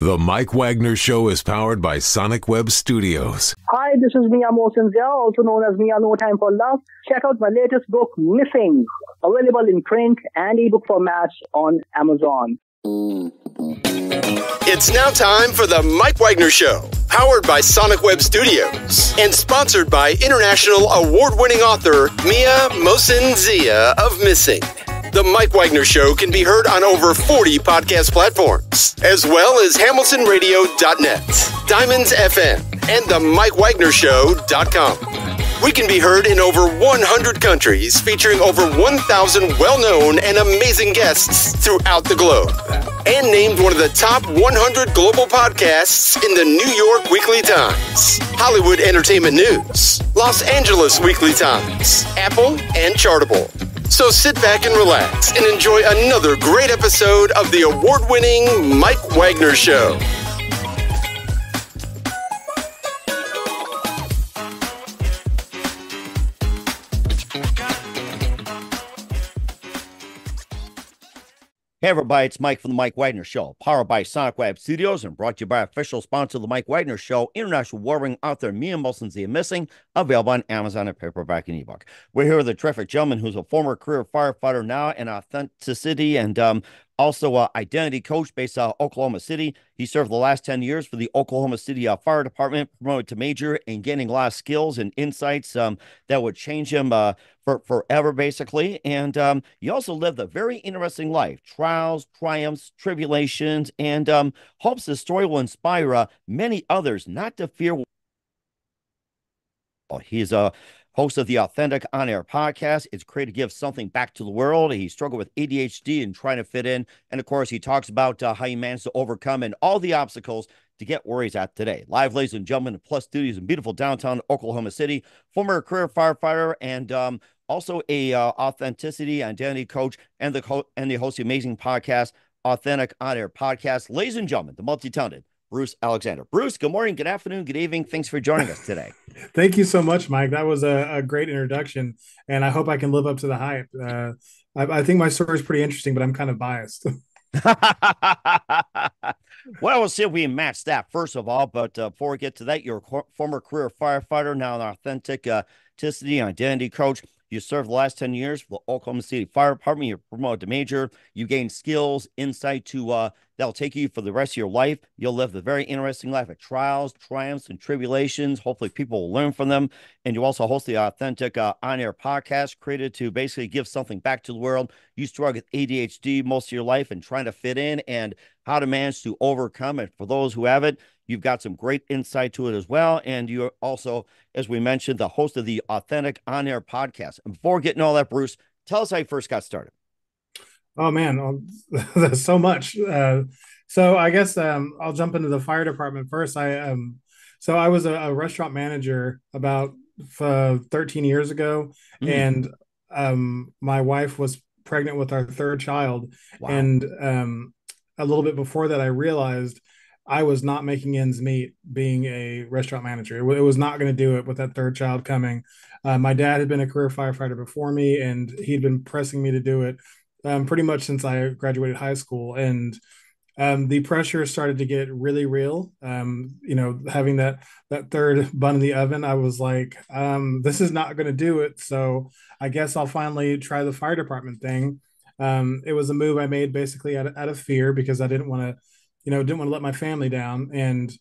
The Mike Wagner Show is powered by Sonic Web Studios. Hi, this is Mia Mosinzia, also known as Mia No Time for Love. Check out my latest book, Missing, available in print and ebook formats on Amazon. It's now time for the Mike Wagner Show, powered by Sonic Web Studios and sponsored by international award-winning author Mia Mosinzia of Missing. The Mike Wagner Show can be heard on over 40 podcast platforms, as well as HamiltonRadio.net, Diamonds FM, and the MikeWagnerShow.com. We can be heard in over 100 countries, featuring over 1,000 well-known and amazing guests throughout the globe. And named one of the top 100 global podcasts in the New York Weekly Times, Hollywood Entertainment News, Los Angeles Weekly Times, Apple, and Chartable. So sit back and relax and enjoy another great episode of the award-winning Mike Wagner Show. Hey everybody, it's Mike from the Mike Wagner Show, powered by Sonic Web Studios and brought to you by official sponsor of the Mike Wagner Show, international warring author Mia Mosinzia Missing, available on Amazon and paperback and ebook. We're here with a terrific gentleman who's a former career firefighter now in authenticity and also identity coach based out of Oklahoma City. He served the last 10 years for the Oklahoma City Fire Department, promoted to major and gaining a lot of skills and insights that would change him for forever, basically. And he also lived a very interesting life, trials, triumphs, tribulations, and hopes the story will inspire many others not to fear. He's a host of the Authentic On Air podcast. It's created to give something back to the world. He struggled with ADHD and trying to fit in. And of course, he talks about how he managed to overcome and all the obstacles to get where he's at today. Live, ladies and gentlemen, in Plus Studios in beautiful downtown Oklahoma City, former career firefighter and also a authenticity identity coach and the host of the amazing podcast, Authentic On Air podcast. Ladies and gentlemen, the multi-talented Bruce Alexander. Bruce, good morning, good afternoon, good evening. Thanks for joining us today. Thank you so much, Mike. That was a great introduction, and I hope I can live up to the hype. I think my story is pretty interesting, but I'm kind of biased. Well, we'll see if we can match that, first of all. But before we get to that, you're a former career firefighter, now an authenticity identity coach. You served the last 10 years for the Oklahoma City Fire Department. You're promoted to major. You gain skills, insight to that'll take you for the rest of your life. You'll live a very interesting life of trials, triumphs, and tribulations. Hopefully, people will learn from them. And you also host the Authentic On Air podcast, created to basically give something back to the world. You struggle with ADHD most of your life and trying to fit in and how to manage to overcome it. For those who have it, you've got some great insight to it as well. And you're also, as we mentioned, the host of the Authentic On Air podcast. And before getting all that, Bruce, tell us how you first got started. Oh, man, there's so much. So I guess I'll jump into the fire department first. So I was a restaurant manager about 13 years ago. And my wife was pregnant with our third child. Wow. And a little bit before that, I realized I was not making ends meet being a restaurant manager. It was not going to do it with that third child coming. My dad had been a career firefighter before me, and he'd been pressing me to do it pretty much since I graduated high school. And the pressure started to get really real. Having that third bun in the oven, I was like, this is not going to do it. So I guess I'll finally try the fire department thing. It was a move I made basically out of fear, because I didn't want to let my family down. And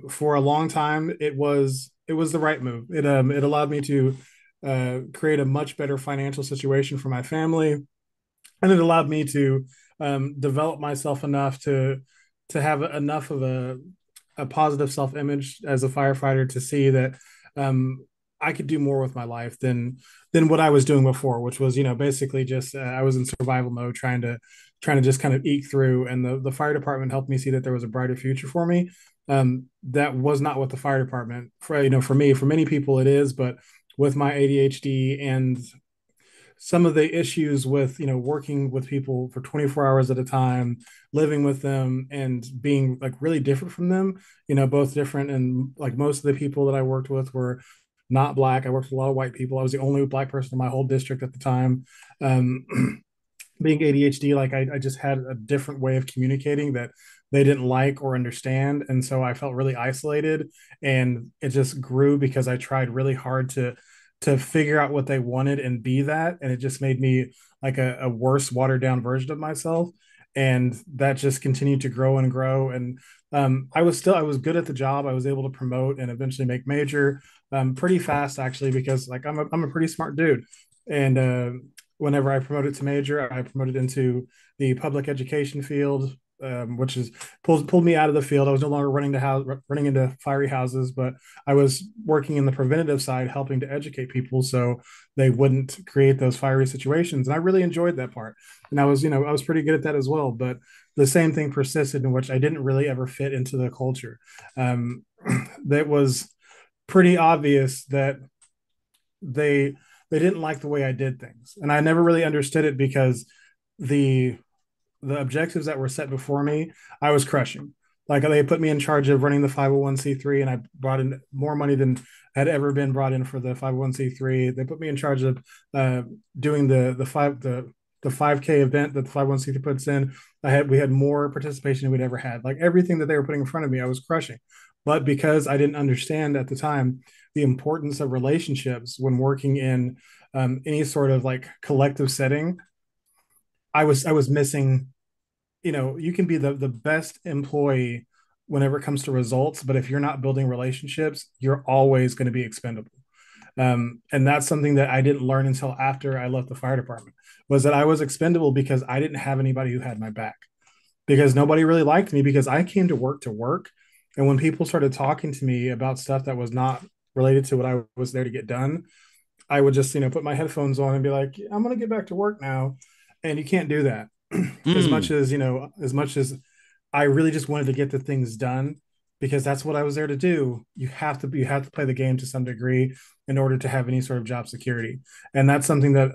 for a long time, it was the right move. It allowed me to create a much better financial situation for my family, and it allowed me to develop myself enough to have enough of a positive self-image as a firefighter to see that I could do more with my life than what I was doing before, which was, basically just I was in survival mode, trying to just kind of eke through. And the fire department helped me see that there was a brighter future for me. That was not what the fire department, for me, for many people it is, but with my ADHD and some of the issues with, working with people for 24 hours at a time, living with them and being like really different from them, both different. And like most of the people that I worked with were not Black. I worked with a lot of white people. I was the only Black person in my whole district at the time. Being ADHD, like I just had a different way of communicating that they didn't like or understand. And so I felt really isolated, and it just grew because I tried really hard to figure out what they wanted and be that. And it just made me like a worse, watered down version of myself. And that just continued to grow and grow. And I was good at the job. I was able to promote and eventually make major pretty fast, actually, because like I'm a pretty smart dude. And whenever I promoted to major, I promoted into the public education field, which is pulled me out of the field. I was no longer running into fiery houses, but I was working in the preventative side, helping to educate people so they wouldn't create those fiery situations. And I really enjoyed that part. And I was pretty good at that as well. But the same thing persisted, in which I didn't really ever fit into the culture. That was pretty obvious that they they didn't like the way I did things, and I never really understood it because the the objectives that were set before me, I was crushing. Like they put me in charge of running the 501c3, and I brought in more money than had ever been brought in for the 501c3. They put me in charge of doing the 5K event that the 501c3 puts in. We had more participation than we'd ever had. Like everything that they were putting in front of me, I was crushing. But because I didn't understand at the time the importance of relationships when working in any sort of like collective setting, I was missing. You can be the best employee whenever it comes to results, but if you're not building relationships, you're always going to be expendable. And that's something that I didn't learn until after I left the fire department, was that I was expendable because I didn't have anybody who had my back, because nobody really liked me because I came to work. And when people started talking to me about stuff that was not related to what I was there to get done, I would just, put my headphones on and be like, I'm going to get back to work now. And you can't do that. Mm. As much as I really just wanted to get the things done because that's what I was there to do. You have to play the game to some degree in order to have any sort of job security. And that's something that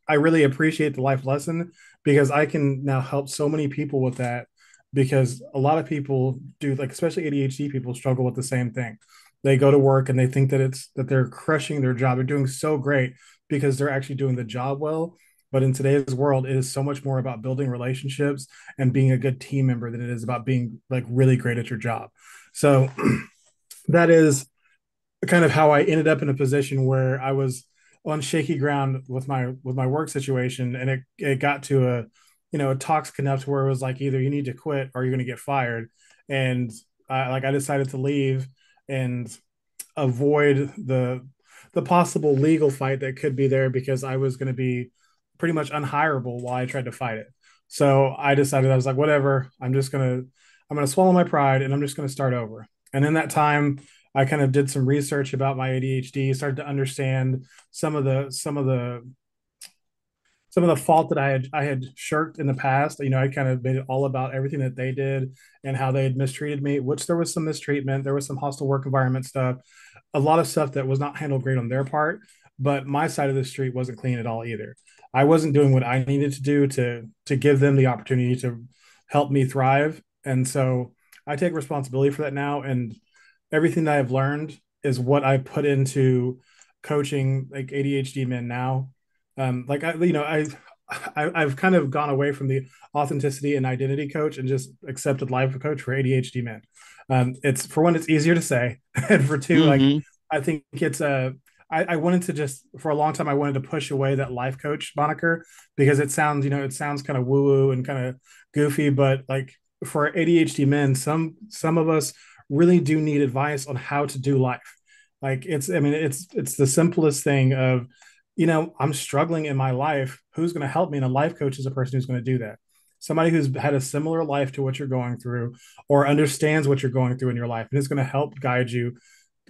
I really appreciate the life lesson, because I can now help so many people with that, because a lot of people do, like especially ADHD people struggle with the same thing. They go to work and they think that they're crushing their job. They're doing so great because they're actually doing the job well. But in today's world, it is so much more about building relationships and being a good team member than it is about being like really great at your job. So that is kind of how I ended up in a position where I was on shaky ground with my work situation, and it got to a toxic enough to where it was like either you need to quit or you're going to get fired. And I decided to leave and avoid the possible legal fight that could be there, because I was going to be pretty much unhireable while I tried to fight it. So I decided, I was like, whatever, I'm gonna swallow my pride and I'm just gonna start over. And in that time, I kind of did some research about my ADHD, started to understand some of the fault that I had shirked in the past. I kind of made it all about everything that they did and how they had mistreated me, which there was some mistreatment, there was some hostile work environment stuff, a lot of stuff that was not handled great on their part. But my side of the street wasn't clean at all either. I wasn't doing what I needed to do to give them the opportunity to help me thrive. And so I take responsibility for that now. And everything that I've learned is what I put into coaching like ADHD men now. Like I've kind of gone away from the authenticity and identity coach and just accepted life coach for ADHD men. It's, for one, it's easier to say, and for two, like Hmm. I think it's I wanted to just, for a long time I wanted to push away that life coach moniker, because it sounds kind of woo woo and kind of goofy, but like for ADHD men, some of us really do need advice on how to do life. Like it's the simplest thing of, I'm struggling in my life. Who's going to help me? And a life coach is a person who's going to do that. Somebody who's had a similar life to what you're going through, or understands what you're going through in your life, and is going to help guide you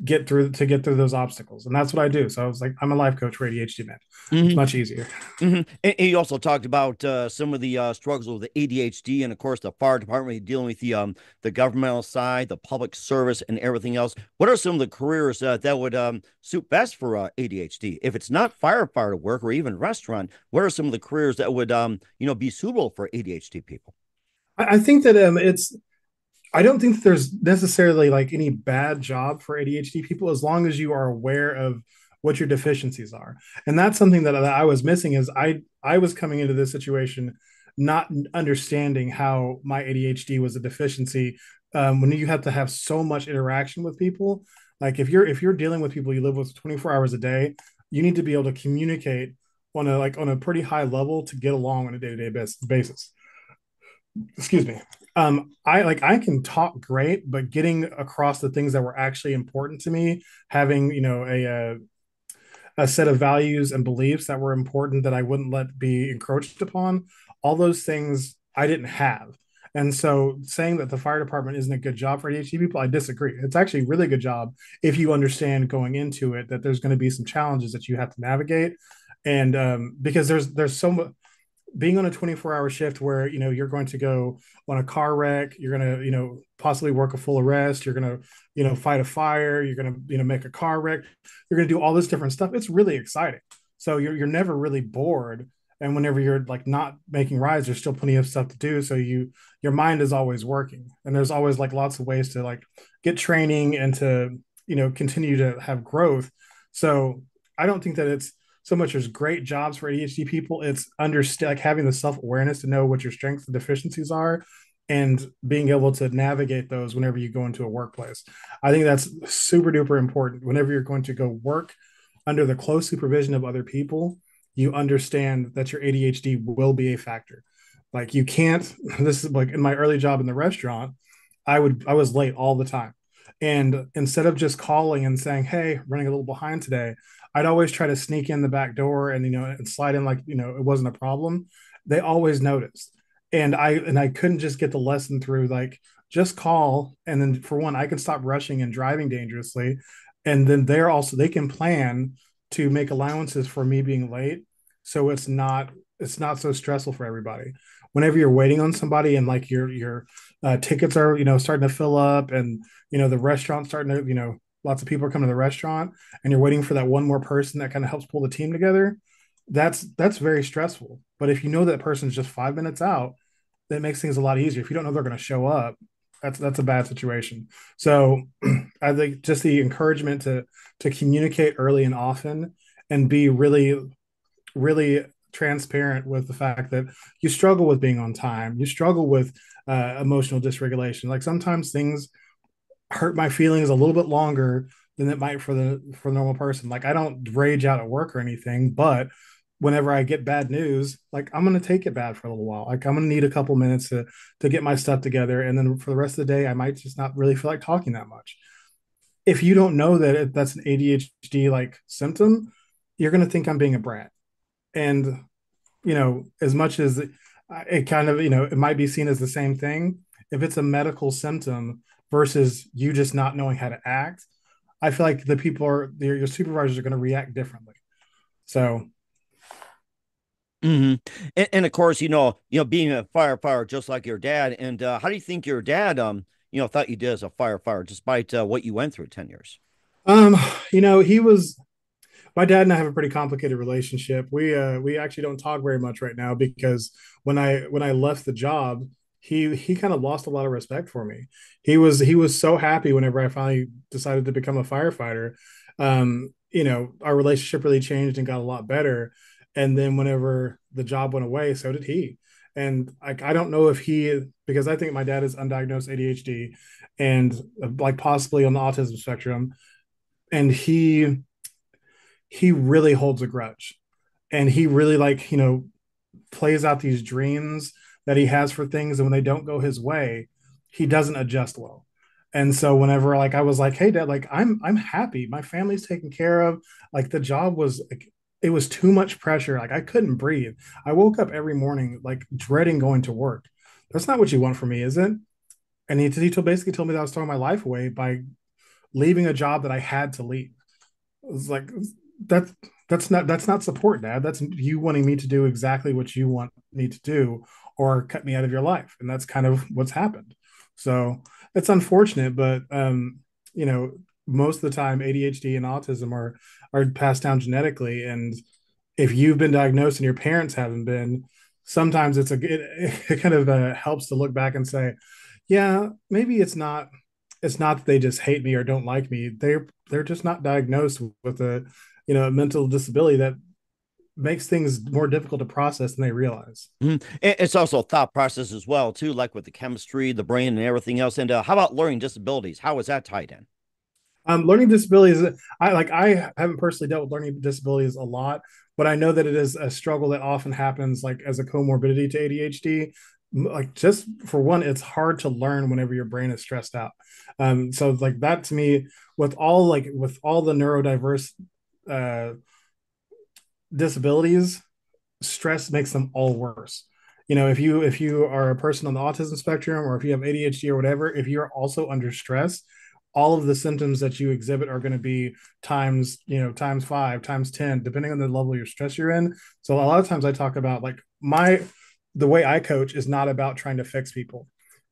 get through those obstacles. And that's what I do. So I was like, I'm a life coach for ADHD men. It's Hmm. much easier. And you also talked about some of the struggles with the ADHD, and of course the fire department dealing with the governmental side, the public service, and everything else. What are some of the careers that would suit best for ADHD? If it's not firefighter work or even restaurant, what are some of the careers that would be suitable for ADHD people? I think that I don't think that there's necessarily like any bad job for ADHD people, as long as you are aware of what your deficiencies are. And that's something that I was missing. Is I was coming into this situation not understanding how my ADHD was a deficiency. When you have to have so much interaction with people, like if you're dealing with people you live with 24 hours a day, you need to be able to communicate on a pretty high level to get along on a day-to-day basis. Excuse me. I can talk great, but getting across the things that were actually important to me, having a set of values and beliefs that were important that I wouldn't let be encroached upon, all those things I didn't have. And so saying that the fire department isn't a good job for ADHD people, I disagree. It's actually a really good job if you understand going into it that there's going to be some challenges that you have to navigate. And because there's so much, being on a 24-hour shift where you're going to go on a car wreck, you're going to possibly work a full arrest, you're going to fight a fire, you're going to make a car wreck, you're going to do all this different stuff. It's really exciting. So you're never really bored, and whenever you're like not making rides, there's still plenty of stuff to do, so your mind is always working, and there's always like lots of ways to like get training and to continue to have growth. So I don't think that it's so much as great jobs for ADHD people. It's like having the self-awareness to know what your strengths and deficiencies are and being able to navigate those whenever you go into a workplace. I think that's super duper important. Whenever you're going to go work under the close supervision of other people, you understand that your ADHD will be a factor. Like you can't, this is like in my early job in the restaurant, I was late all the time. And instead of just calling and saying, "Hey, running a little behind today," I'd always try to sneak in the back door and and slide in like it wasn't a problem. They always noticed, and I couldn't just get the lesson through like just call, and then for one I can stop rushing and driving dangerously, and then they can plan to make allowances for me being late, so it's not so stressful for everybody. Whenever you're waiting on somebody and like your tickets are starting to fill up, and the restaurant's starting to lots of people are coming to the restaurant, and you're waiting for that one more person that kind of helps pull the team together, that's very stressful. But if you know that person's just 5 minutes out, that makes things a lot easier. If you don't know they're going to show up, that's a bad situation. So I think just the encouragement to communicate early and often, and be really really transparent with the fact that you struggle with being on time, you struggle with emotional dysregulation. Like sometimes things hurt my feelings a little bit longer than it might for the normal person. Like I don't rage out at work or anything, but whenever I get bad news, like I'm going to take it bad for a little while. Like I'm going to need a couple minutes to get my stuff together, and then for the rest of the day I might just not really feel like talking that much. If you don't know that that's an ADHD like symptom, you're going to think I'm being a brat. And as much as it kind of it might be seen as the same thing, if it's a medical symptom versus you just not knowing how to act, I feel like the people your supervisors are going to react differently. So and of course, being a firefighter just like your dad. And how do you think your dad thought you did as a firefighter despite what you went through 10 years? He was my dad and I have a pretty complicated relationship. We actually don't talk very much right now because when I left the job, he kind of lost a lot of respect for me. He was so happy whenever I finally decided to become a firefighter. Our relationship really changed and got a lot better. And then whenever the job went away, so did he. And I don't know if because I think my dad is undiagnosed ADHD and like possibly on the autism spectrum, and he really holds a grudge, and he really plays out these dreams that he has for things, and when they don't go his way, he doesn't adjust well. And so whenever I was like, "Hey dad, like I'm happy, my family's taken care of," like the job was like, it was too much pressure, like I couldn't breathe. I woke up every morning like dreading going to work. That's not what you want from me, is it? And he basically told me that I was throwing my life away by leaving a job that I had to leave. It was like, that's that's not support, dad. That's you wanting me to do exactly what you want me to do, or cut me out of your life. And that's kind of what's happened. So it's unfortunate, but most of the time ADHD and autism are passed down genetically. And if you've been diagnosed and your parents haven't been, sometimes it kind of helps to look back and say, yeah, maybe it's not that they just hate me or don't like me. They're just not diagnosed with a mental disability that makes things more difficult to process than they realize. It's also a thought process as well, too, like with the chemistry, the brain, and everything else. And how about learning disabilities? How is that tied in? Learning disabilities, I haven't personally dealt with learning disabilities a lot, but I know that it is a struggle that often happens like as a comorbidity to ADHD. Like just for one, it's hard to learn whenever your brain is stressed out. So like that to me, with all the neurodiverse uh, disabilities, stress makes them all worse. If you are a person on the autism spectrum, or if you have ADHD or whatever, if you're also under stress, all of the symptoms that you exhibit are going to be times 5, times 10, depending on the level of your stress you're in. So a lot of times I talk about like the way I coach is not about trying to fix people.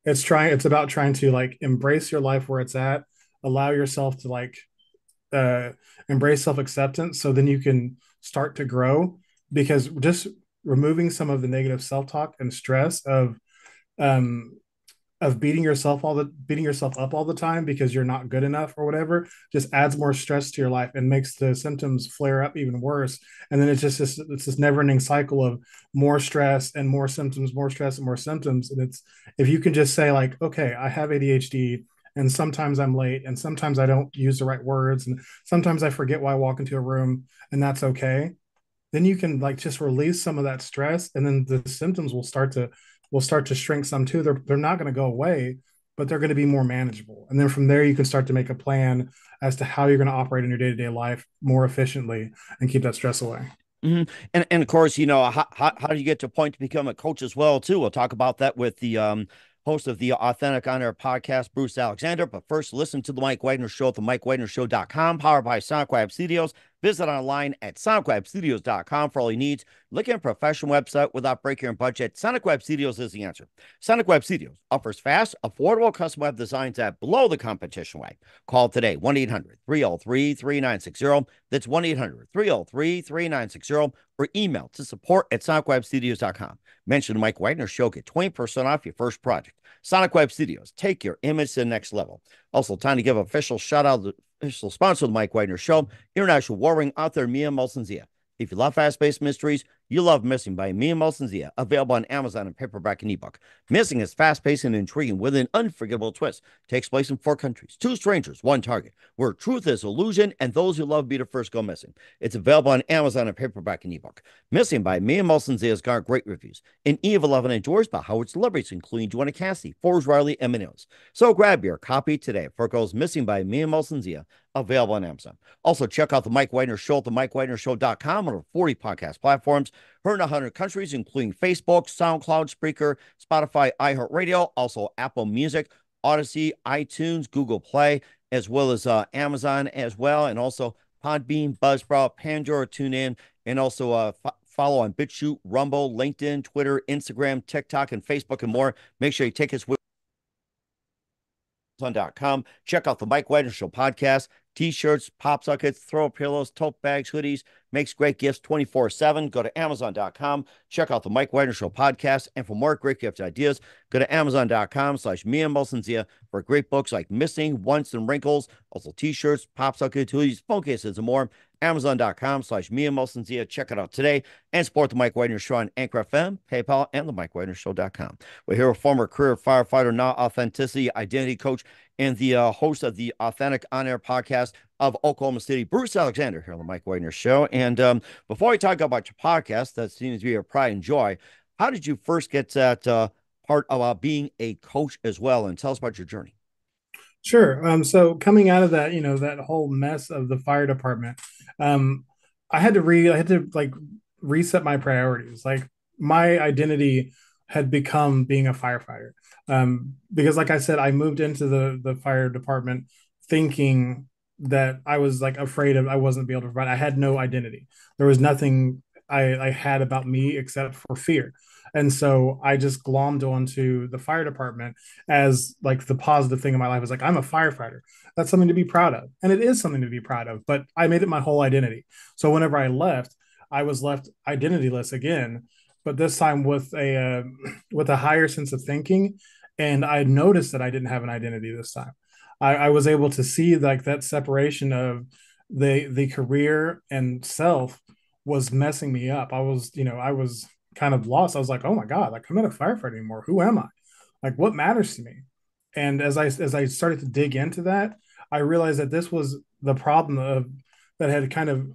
It's about trying to like embrace your life where it's at, allow yourself to like uh, embrace self-acceptance, so then you can start to grow. Because just removing some of the negative self-talk and stress um of beating yourself up all the time because you're not good enough or whatever, just adds more stress to your life and makes the symptoms flare up even worse. And then it's this never-ending cycle of more stress and more symptoms, more stress and more symptoms. And it's, if you can just say like, okay, I have ADHD, and sometimes I'm late, and sometimes I don't use the right words, and sometimes I forget why I walk into a room, and that's okay. Then you can like just release some of that stress, and then the symptoms will start to shrink some too. They're not going to go away, but they're going to be more manageable. And then from there, you can start to make a plan as to how you're going to operate in your day-to-day life more efficiently and keep that stress away. And of course, how do you get to a point to become a coach as well, too? We'll talk about that with the host of the Authentic On Air podcast, Bruce Alexander. But first, listen to the Mike Wagner Show at the mikewagnershow.com, powered by Sonic Web Studios. Visit online at sonicwebstudios.com for all your needs. Look at a professional website without breaking your budget. Sonic Web Studios is the answer. Sonic Web Studios offers fast, affordable custom web designs that blow the competition away. Call today, 1-800-303-3960. That's 1-800-303-3960. Or email to support@sonicwebstudios.com. Mention the Mike Wagner Show. Get 20% off your first project. Sonic Web Studios. Take your image to the next level. Also, time to give an official shout out to the official sponsor of the Mike Wagner Show, international warring author Mia Molson-Zia. If you love fast-paced mysteries, you love Missing by Mia Molson-Zia, available on Amazon in paperback and ebook. Missing is fast-paced and intriguing with an unforgettable twist. Takes place in 4 countries, 2 strangers, 1 target, where truth is illusion and those who love be the first go missing. It's available on Amazon in paperback and ebook. Missing by Mia Molson-Zia has garnered great reviews. And Eve 11 enjoys by Howard celebrities, including Joanna Cassidy, Forbes Riley, and Minos. So grab your copy today for Girls Missing by Mia Molson-Zia, available on Amazon. Also, check out the Mike Wagner Show at the mikewagnershow.com on over 40 podcast platforms. Heard in 100 countries, including Facebook, SoundCloud, Spreaker, Spotify, iHeartRadio, also Apple Music, Odyssey, iTunes, Google Play, as well as Amazon as well, and also Podbean, Buzzsprout, Pandora, TuneIn, and also follow on BitChute, Rumble, LinkedIn, Twitter, Instagram, TikTok, and Facebook, and more. Make sure you take us with Amazon.com. Check out the Mike Wagner Show podcast. T-shirts, pop sockets, throw pillows, tote bags, hoodies, makes great gifts 24/7. Go to Amazon.com. Check out the Mike Wagner Show podcast. And for more great gift ideas, go to Amazon.com/Mia Molson-Zia for great books like Missing, Once and Wrinkles, also T-shirts, pop sockets, hoodies, phone cases, and more. Amazon.com/Mia Molson-Zia. Check it out today and support the Mike Wagner Show on Anchor FM, PayPal, and the MikeWagnerShow.com. We're here with former career firefighter, now authenticity identity coach, and the host of the Authentic On Air podcast of Oklahoma City, Bruce Alexander, here on the Mike Wagner Show. And before we talk about your podcast, that seems to be your pride and joy, how did you first get that part of being a coach as well? And tell us about your journey. Sure. So coming out of that, that whole mess of the fire department, I had to like reset my priorities. Like my identity had become being a firefighter. Because like I said, I moved into the fire department thinking that I was like afraid I wasn't be able to provide. I had no identity. There was nothing I had about me except for fear. And so I just glommed onto the fire department as like the positive thing in my life. Was like, I'm a firefighter. That's something to be proud of. And it is something to be proud of, but I made it my whole identity. So whenever I left, I was left identityless again, but this time with a higher sense of thinking. And I noticed that I didn't have an identity this time. I was able to see like that separation of the career and self was messing me up. I was kind of lost. I was like, oh my God, like I'm not a firefighter anymore. Who am I? Like what matters to me? And as I started to dig into that, I realized that this was the problem of that had kind of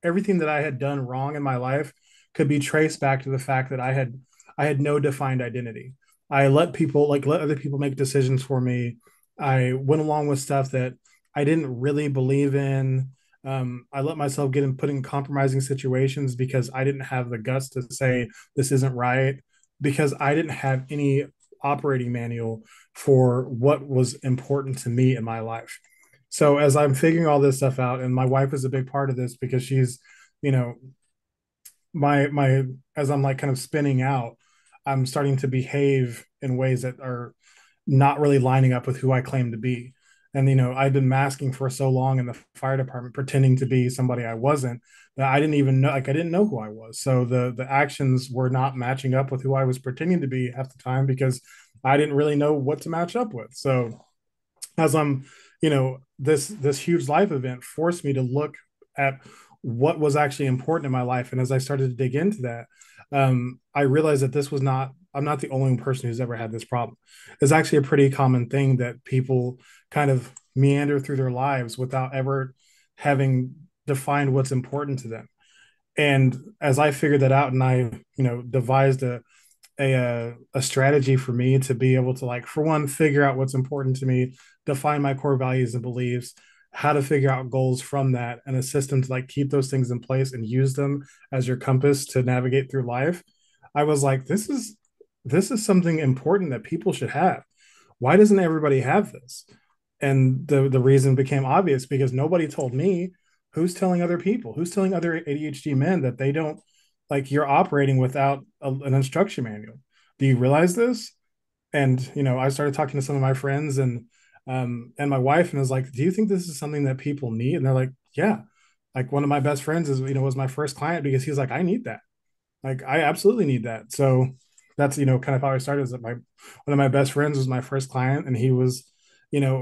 everything that I had done wrong in my life could be traced back to the fact that I had no defined identity. I let other people make decisions for me. I went along with stuff that I didn't really believe in. I let myself put in compromising situations because I didn't have the guts to say this isn't right, because I didn't have any operating manual for what was important to me in my life. So as I'm figuring all this stuff out, and my wife is a big part of this because she's, you know, my as I'm like kind of spinning out, I'm starting to behave in ways that are not really lining up with who I claim to be. And I've been masking for so long in the fire department, pretending to be somebody I wasn't, that I didn't even know, like I didn't know who I was. So the actions were not matching up with who I was pretending to be half the time because I didn't really know what to match up with. So as I'm, this huge life event forced me to look at what was actually important in my life. And as I started to dig into that, I realized that I'm not the only person who's ever had this problem. It's actually a pretty common thing that people kind of meander through their lives without ever having defined what's important to them. And as I figured that out, and I, devised a strategy for me to be able to, like, for one, figure out what's important to me, define my core values and beliefs, how to figure out goals from that, and a system to like keep those things in place and use them as your compass to navigate through life. I was like, this is something important that people should have. Why doesn't everybody have this? And the reason became obvious because nobody told me. Who's telling other people? Who's telling other ADHD men that they don't, like, you're operating without an instruction manual? Do you realize this? And I started talking to some of my friends and my wife, and was like, do you think this is something that people need? And they're like, yeah. Like one of my best friends was my first client because he's like, I need that. Like I absolutely need that. So that's kind of how I started. Is that one of my best friends was my first client, and he was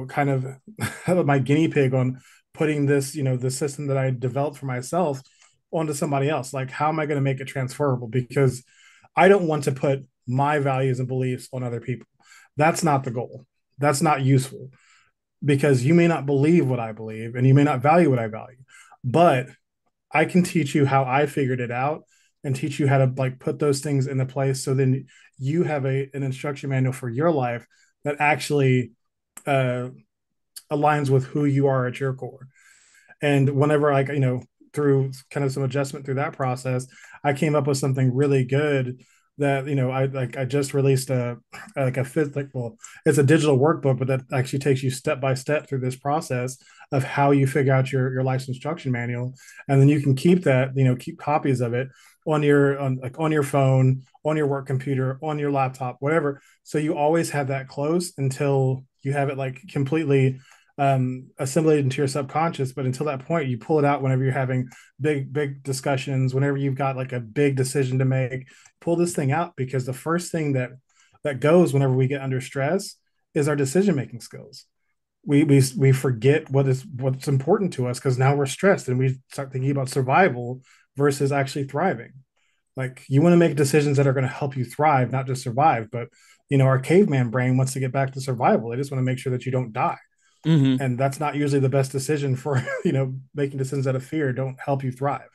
kind of my guinea pig on putting this the system that I developed for myself onto somebody else. Like, how am I going to make it transferable? Because I don't want to put my values and beliefs on other people. That's not the goal. That's not useful, because you may not believe what I believe and you may not value what I value, but I can teach you how I figured it out and teach you how to like put those things into place. So then you have an instruction manual for your life that actually aligns with who you are at your core. And whenever through kind of some adjustment through that process, I came up with something really good that I just released a fifth, like, well, it's a digital workbook, but that actually takes you step by step through this process of how you figure out your life's instruction manual. And then you can keep that, keep copies of it on your phone, on your work computer, on your laptop, whatever. So you always have that close until you have it like completely assimilated into your subconscious. But until that point, you pull it out whenever you're having big discussions, whenever you've got like a big decision to make. Pull this thing out, because the first thing that goes whenever we get under stress is our decision making skills. We forget what's important to us because now we're stressed and we start thinking about survival versus actually thriving. Like, you want to make decisions that are going to help you thrive, not just survive. But our caveman brain wants to get back to survival. They just want to make sure that you don't die. Mm-hmm. And that's not usually the best decision for making decisions out of fear don't help you thrive.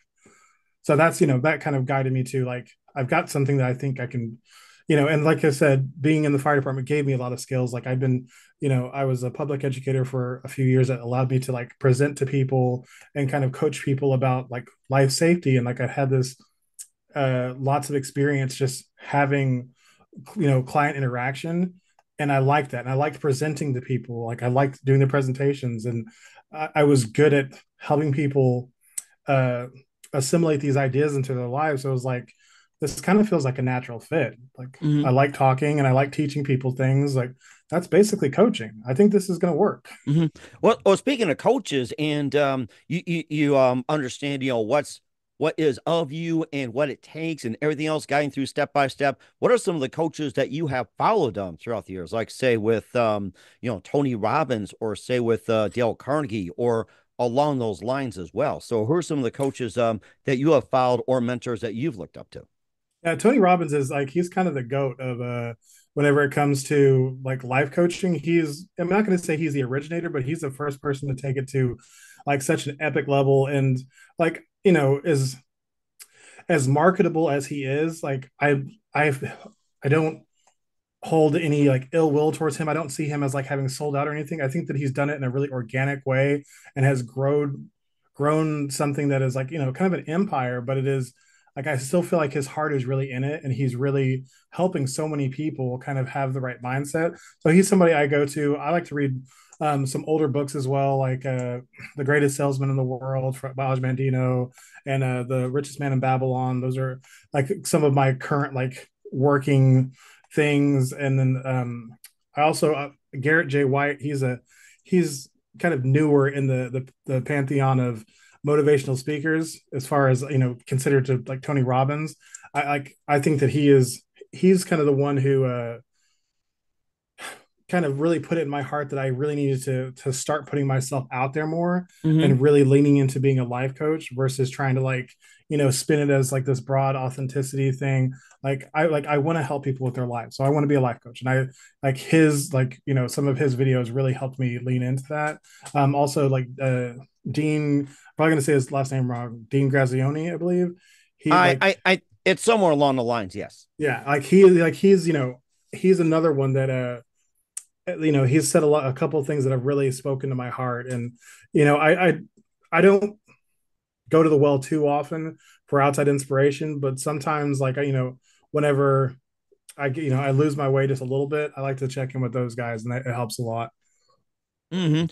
So that's that kind of guided me to, like, I've got something that I think I can, and like I said, being in the fire department gave me a lot of skills. Like, I've been, I was a public educator for a few years that allowed me to like present to people and kind of coach people about like life safety. And like, I've had this lots of experience just having client interaction, and I liked that, and I liked presenting to people. Like, I liked doing the presentations, and I was good at helping people assimilate these ideas into their lives. So it was like, this kind of feels like a natural fit. Like, Mm-hmm. I like talking and I like teaching people things. Like, that's basically coaching. I think this is going to work. Mm-hmm. Well, speaking of coaches, and you understand, what is of you and what it takes and everything else, guiding through step by step. What are some of the coaches that you have followed throughout the years? Like, say with Tony Robbins, or say with Dale Carnegie, or along those lines as well. So who are some of the coaches that you have followed or mentors that you've looked up to? Yeah, Tony Robbins is like, he's kind of the goat of whenever it comes to like life coaching. I'm not going to say he's the originator, but he's the first person to take it to like such an epic level. And like, as marketable as he is, like I don't hold any like ill will towards him. I don't see him as like having sold out or anything. I think that he's done it in a really organic way and has grown something that is like, kind of an empire, but it is like, I still feel like his heart is really in it, and he's really helping so many people kind of have the right mindset. So he's somebody I go to. I like to read some older books as well, like The Greatest Salesman in the World by Mandino, and The Richest Man in Babylon. Those are like some of my current like working things. And then I also Garrett J. White. He's kind of newer in the pantheon of motivational speakers as far as considered to like Tony Robbins. I think that he's kind of the one who kind of really put it in my heart that I really needed to start putting myself out there more, and really leaning into being a life coach versus trying to like, spin it as like this broad authenticity thing. I want to help people with their lives. So I want to be a life coach. And I like his, like, some of his videos really helped me lean into that. Also like Dean, probably going to say his last name wrong, Dean Grazioni, I believe. It's somewhere along the lines. Yes. Yeah. He's another one that, he's said a couple of things that have really spoken to my heart. And, I don't go to the well too often for outside inspiration, but sometimes like, whenever I lose my way just a little bit, I like to check in with those guys, and it helps a lot. And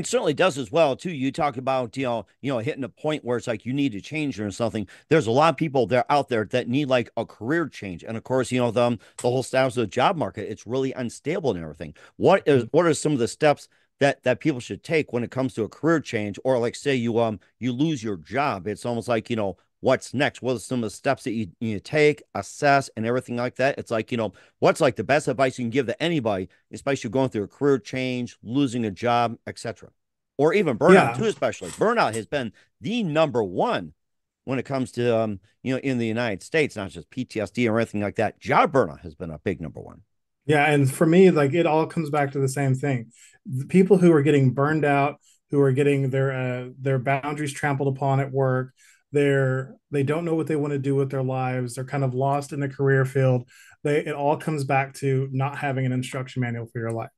certainly does as well too. You talk about hitting a point where it's like you need to change or something. There's a lot of people there out there that need like a career change, and of course the whole status of the job market, it's really unstable and everything. What are some of the steps that people should take when it comes to a career change, or like say you lose your job? It's almost like what's next? What are some of the steps that you take, assess, and everything like that? It's like, what's like the best advice you can give to anybody, especially going through a career change, losing a job, etc. Or even burnout too, especially. Burnout has been the number one when it comes to, in the United States, not just PTSD or anything like that. Job burnout has been a big number one. Yeah. And for me, like, it all comes back to the same thing. The people who are getting burned out, who are getting their boundaries trampled upon at work, they don't know what they want to do with their lives. They're kind of lost in the career field. It all comes back to not having an instruction manual for your life.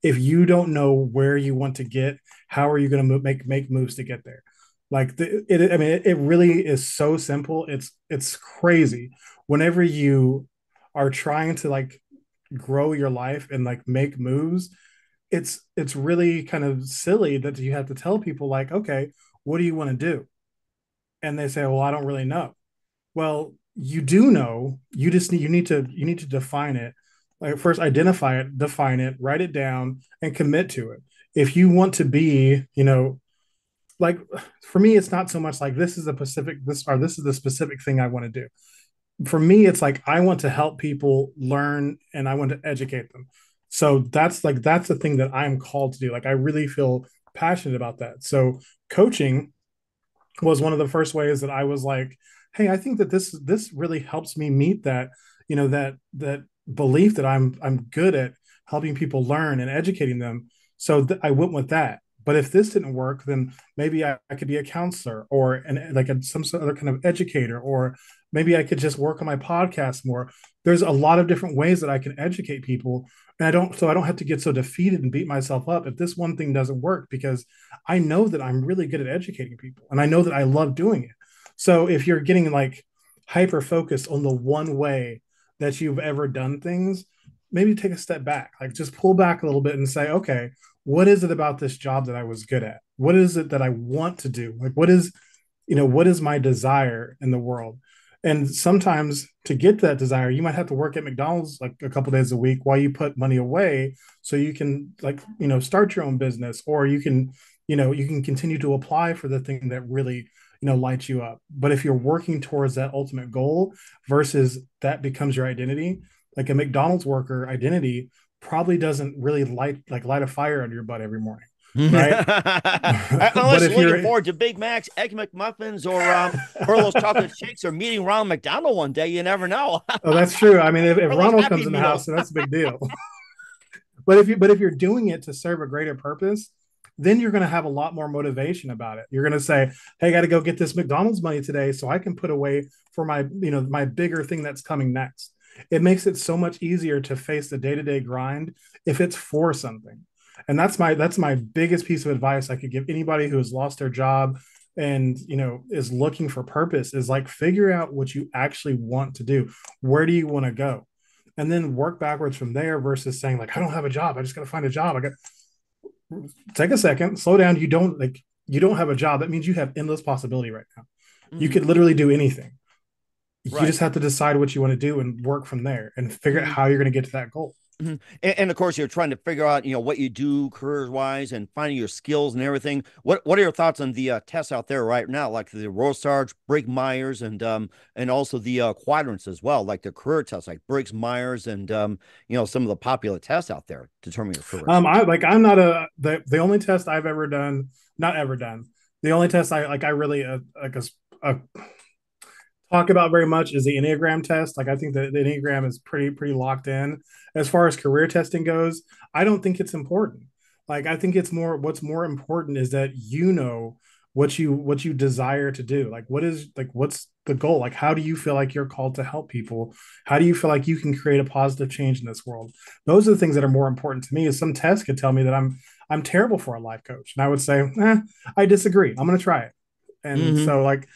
If you don't know where you want to get, how are you going to make moves to get there? Like it really is so simple. It's crazy. Whenever you are trying to like grow your life and like make moves, it's really kind of silly that you have to tell people like, okay, what do you want to do? And they say, well, I don't really know. Well, you do know. You need to define it. Like, first identify it, define it, write it down, and commit to it. If you want to be, like, for me, it's not so much like this is the specific thing I want to do. For me, it's like I want to help people learn, and I want to educate them. So that's the thing that I'm called to do. Like, I really feel passionate about that. So coaching was one of the first ways that I was like, hey, I think that this really helps me meet that, that belief that I'm good at helping people learn and educating them. So I went with that. But if this didn't work, then maybe I could be a counselor or some other kind of educator, or maybe I could just work on my podcast more. There's a lot of different ways that I can educate people. And I don't have to get so defeated and beat myself up if this one thing doesn't work, because I know that I'm really good at educating people, and I know that I love doing it. So if you're getting like hyper focused on the one way that you've ever done things, maybe take a step back, like just pull back a little bit and say, okay, what is it about this job that I was good at? What is it that I want to do? Like, what is my desire in the world? And sometimes to get to that desire, you might have to work at McDonald's like a couple days a week while you put money away, so you can start your own business, or you can continue to apply for the thing that really lights you up. But if you're working towards that ultimate goal versus that becomes your identity, like a McDonald's worker identity probably doesn't really light a fire under your butt every morning. right? But Unless if you're looking you're, forward to Big Macs, Egg McMuffins, or those chocolate shakes, or meeting Ronald McDonald one day, you never know. oh, that's true. I mean, if Or those Ronald Happy comes in the house, Meals. then that's a big deal. But if you're doing it to serve a greater purpose, then you're going to have a lot more motivation about it. You're going to say, "Hey, I got to go get this McDonald's money today, so I can put away for my, my bigger thing that's coming next." It makes it so much easier to face the day-to-day grind if it's for something. And that's my biggest piece of advice I could give anybody who has lost their job and is looking for purpose, is like, figure out what you actually want to do. Where do you want to go? And then work backwards from there, versus saying, like, I don't have a job, I just got to find a job. Take a second, slow down. You don't have a job. That means you have endless possibility right now. Mm-hmm. You could literally do anything. Right. You just have to decide what you want to do and work from there and figure out how you're going to get to that goal. Mm-hmm. And of course, you're trying to figure out, what you do career-wise and finding your skills and everything. What are your thoughts on the tests out there right now, like the Rorschach, Briggs-Myers, and also the quadrants as well, like the career tests, like Briggs-Myers, and some of the popular tests out there to determine your career. I'm not the only test I've ever done, not ever done. The only test I really talk about very much is the Enneagram test. Like, I think that the Enneagram is pretty locked in. As far as career testing goes, I don't think it's important. Like, I think what's more important is that what you desire to do. Like, what's the goal? Like, how do you feel like you're called to help people? How do you feel like you can create a positive change in this world? Those are the things that are more important to me. Is some test could tell me that I'm terrible for a life coach, and I would say, I disagree. I'm going to try it. And so, like,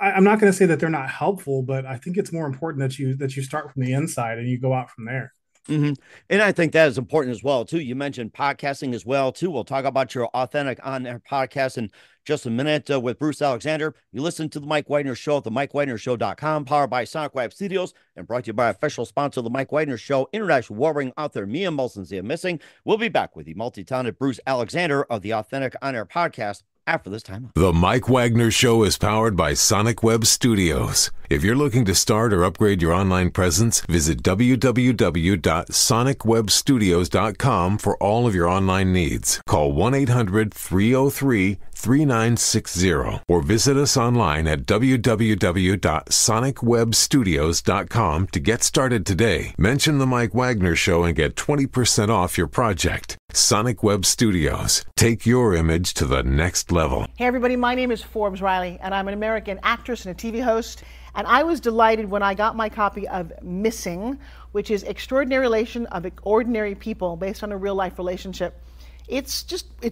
I'm not going to say that they're not helpful, but I think it's more important that you start from the inside and you go out from there. Mm-hmm. And I think that is important as well, too. You mentioned podcasting as well, too. We'll talk about your Authentic On Air podcast in just a minute with Bruce Alexander. You listen to the Mike Wagner Show at the mikewagnershow.com, powered by Sonic Web Studios, and brought to you by official sponsor of the Mike Wagner Show, international warring author Mia Molson-Zia Missing. We'll be back with the multi-talented Bruce Alexander of the Authentic On Air podcast after this time. The Mike Wagner Show is powered by Sonic Web Studios. If you're looking to start or upgrade your online presence, visit www.sonicwebstudios.com for all of your online needs. Call 1-800-303-3960 or visit us online at www.sonicwebstudios.com to get started today. Mention the Mike Wagner Show and get 20% off your project. Sonic Web Studios. Take your image to the next level. Hey everybody, my name is Forbes Riley, and I'm an American actress and a TV host. And I was delighted when I got my copy of Missing, which is Extraordinary Relation of Ordinary People based on a real life relationship. It's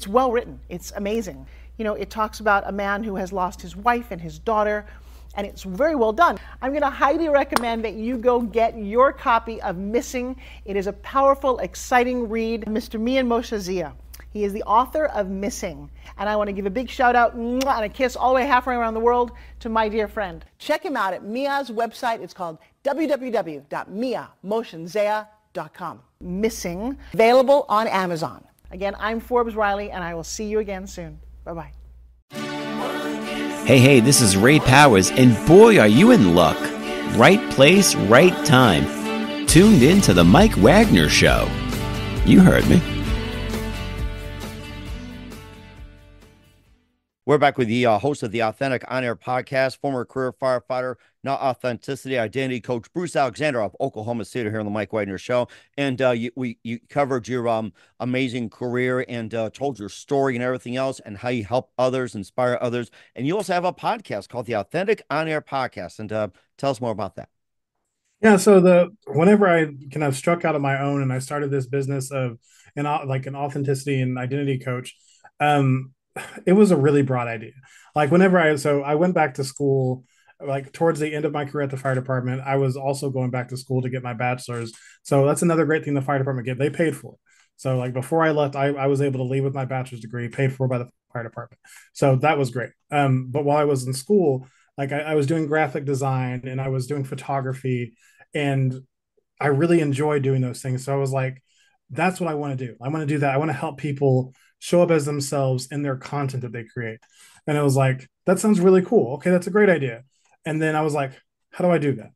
well written. It's amazing. It talks about a man who has lost his wife and his daughter, and it's very well done. I'm going to highly recommend that you go get your copy of Missing. It is a powerful, exciting read. Mr. Mian Moshe-Zia. He is the author of Missing. And I want to give a big shout out and a kiss all the way halfway around the world to my dear friend. Check him out at Mia's website. It's called www.miamoshenzea.com. Missing, available on Amazon. Again, I'm Forbes Riley, and I will see you again soon. Bye-bye. Hey, this is Ray Powers, and boy, are you in luck. Right place, right time. Tuned in to the Mike Wagner Show. You heard me. We're back with the host of the Authentic On Air podcast, former career firefighter, now authenticity identity coach, Bruce Alexander of Oklahoma City here on the Mike Wagner Show. And you covered your amazing career and told your story and everything else and how you help others, inspire others. And you also have a podcast called the Authentic On Air podcast. And tell us more about that. Yeah, so whenever I kind of struck out on my own and I started this business of an authenticity and identity coach, it was a really broad idea. Like, I went back to school, like towards the end of my career at the fire department. I was also going back to school to get my bachelor's. So that's another great thing the fire department did. They paid for it. So like before I left, I was able to leave with my bachelor's degree paid for by the fire department. So that was great. But while I was in school, like I was doing graphic design and I was doing photography, and I really enjoyed doing those things. So I was like, that's what I want to do. I want to do that. I want to help people show up as themselves in their content that they create. And it was like, that sounds really cool. Okay, that's a great idea. And then I was like, how do I do that?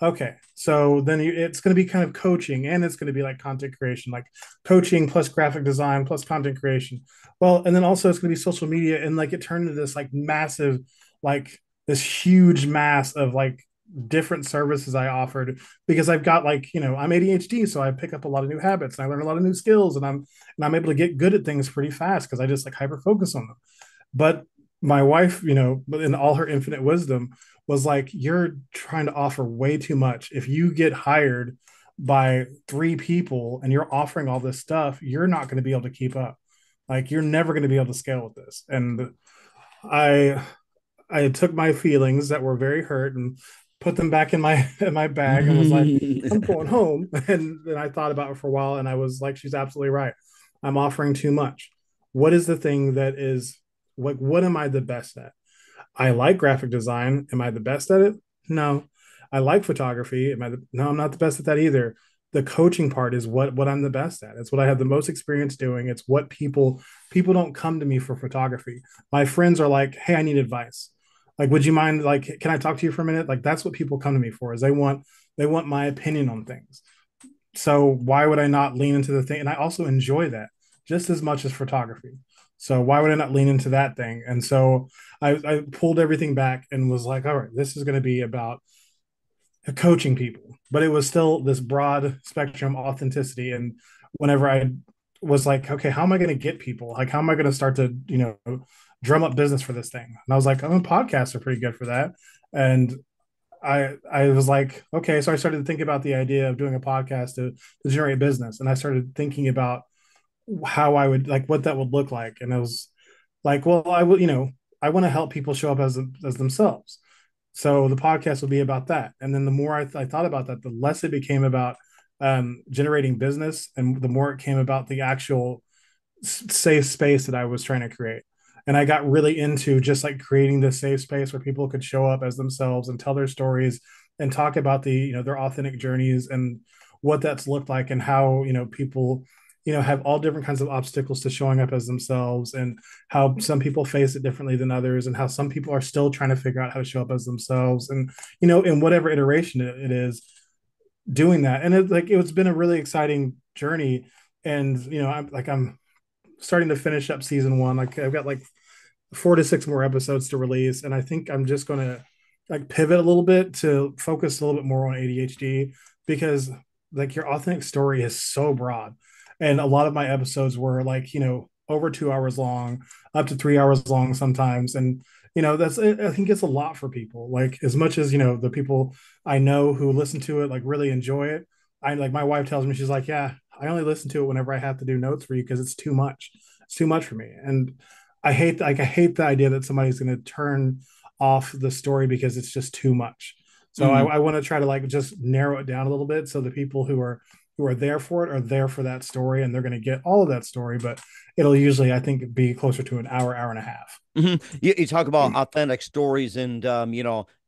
Okay, so then it's going to be kind of coaching, and it's going to be like content creation, like coaching plus graphic design plus content creation. Well, and then also it's going to be social media, and like it turned into this like massive, like this huge mass of like different services I offered, because I've got like, I'm ADHD, so I pick up a lot of new habits and I learn a lot of new skills, and I'm able to get good at things pretty fast because I just like hyper focus on them. But my wife, in all her infinite wisdom, was like, you're trying to offer way too much. If you get hired by three people and you're offering all this stuff, you're not going to be able to keep up. Like, you're never going to be able to scale with this. And I I took my feelings that were very hurt and put them back in my in my bag and was like, I'm going home. And then I thought about it for a while, and I was like, she's absolutely right. I'm offering too much. What is the thing that is like, what am I the best at? I like graphic design. Am I the best at it? No. I like photography. No, I'm not the best at that either. The coaching part is what I'm the best at. It's what I have the most experience doing. It's what people don't come to me for photography. My friends are like, hey, I need advice. Like, would you mind, like, can I talk to you for a minute? Like, that's what people come to me for, is they want my opinion on things. So why would I not lean into the thing? And I also enjoy that just as much as photography. So why would I not lean into that thing? And so I pulled everything back and was like, all right, this is going to be about coaching people, but it was still this broad spectrum authenticity. And whenever I was like, okay, how am I going to get people? Like, how am I going to start to, drum up business for this thing? And I was like, podcasts are pretty good for that. And I was like, okay. So I started to think about the idea of doing a podcast to generate business. And I started thinking about how I would, like, what that would look like. And I was like, well, I would, I want to help people show up as themselves. So the podcast will be about that. And then the more I thought about that, the less it became about generating business, and the more it came about the actual safe space that I was trying to create. And I got really into just like creating this safe space where people could show up as themselves and tell their stories and talk about their authentic journeys and what that's looked like, and how, people, have all different kinds of obstacles to showing up as themselves, and how some people face it differently than others, and how some people are still trying to figure out how to show up as themselves. And, in whatever iteration it is, doing that. And it's been a really exciting journey. And, I'm starting to finish up season one. Like, I've got like 4 to 6 more episodes to release. And I think I'm just going to like pivot a little bit to focus a little bit more on ADHD, because like your authentic story is so broad. And a lot of my episodes were like, over 2 hours long, up to 3 hours long sometimes. And, I think it's a lot for people. Like, as much as, the people I know who listen to it, like, really enjoy it. I like, my wife tells me, she's like, yeah, I only listen to it whenever I have to do notes for you, because it's too much. It's too much for me. And I hate the idea that somebody's going to turn off the story because it's just too much. So I want to try to like just narrow it down a little bit, so the people who are there for it are there for that story, and they're going to get all of that story. But it'll usually, I think, be closer to an hour and a half. Mm-hmm. You talk about authentic stories and,